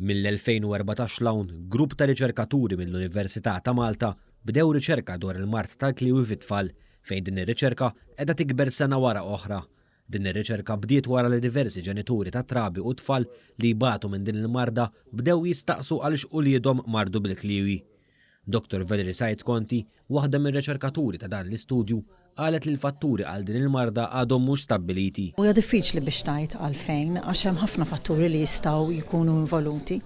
Mill-2014 l-hawn, grupp ta' riċerkaturi mill-Università ta' Malta bdew riċerka dwar il-mart tal-kliwi fit-tfal fejn din ir-riċerka qiegħda tikber sena wara oħra. Din ir-riċerka bdiet wara li diversi ġenituri ta' trabi u tfal li jbatu minn din il-marda bdew jistaqsu għaliex uliedhom mardu bil-kliwi. Dr. Valerie Sajt Konti, waħda mir-riċerkaturi ta' dan l-istudju, qalet li l-fatturi għal din il-marda għadhom mhux stabbiliti. Huwa diffiċli biex ngħid għalfejn għax hemm ħafna fatturi li jistgħu jkunu involuti.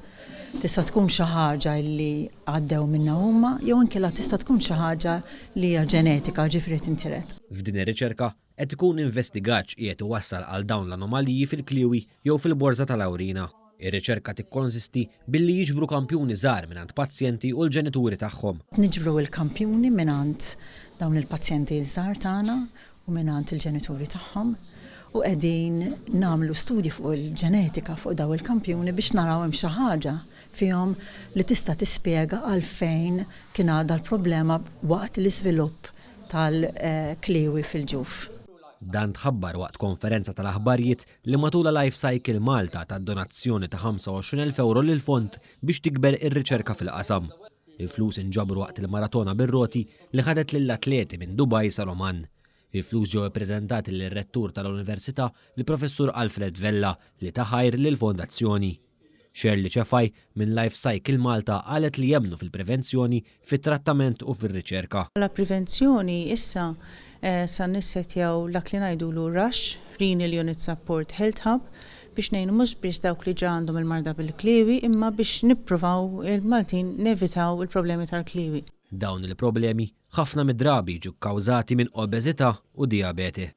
Tista' tkun xi ħaġa li għaddew minnha huma jew inkella tista' tkun xi ħaġa li hija ġenetika ġifieri tintiret. F'din ir-riċerka qed ikun investigat qiegħed iwassal għal dawn l-anomaliji fil-kliwi jew fil-borża tal-awrina. Ir-riċerka tikkonsisti billi jiġbru kampjuni żgħar mingħand pazjenti u l-ġenituri tagħhom. Niġbru l-kampjuni mingħand dawn il-pazjenti żgħar tagħna u mingħand il-ġenituri tagħhom u qegħdin nagħmlu studji fuq il-ġenetika fuq daw il-kampjuni biex naraw hemm xi ħaġa fihom li tista' tispjega għalfejn kien għadha l-problema waqt l-iżvilupp tal-kliwi fil-ġuf. Dan tħabbar waqt konferenza tal-aħbarijiet li matula Life Cycle Malta ta' donazzjoni ta' 25,000 euro lil fond biex tikber ir-riċerka fil-qasam. Il-flus inġabru waqt il-maratona bir-roti li ħadet lill-atleti minn Dubai sa Oman. Il-flus ġew ippreżentati lir-rettur tal-Università il-Professur Alfred Vella li taħajr lill-fondazzjoni. Shirley Cefaj minn Life Cycle Malta qalet li jemmnu fil-prevenzjoni, fit-trattament u fir-riċerka. La prevenzjoni issa sa nissetjaw dak li ngħidulu RUSH, Renal Unit Support Health Hub, biex ngħinu mhux biex dawk li ġa għandhom il-marda bil-kliwi imma biex nippruvaw il-Maltin nevitaw il-problemi tal-kliwi. Dawn il-problemi ħafna mid-drabi ġew kkawżati minn obeżità u diabete.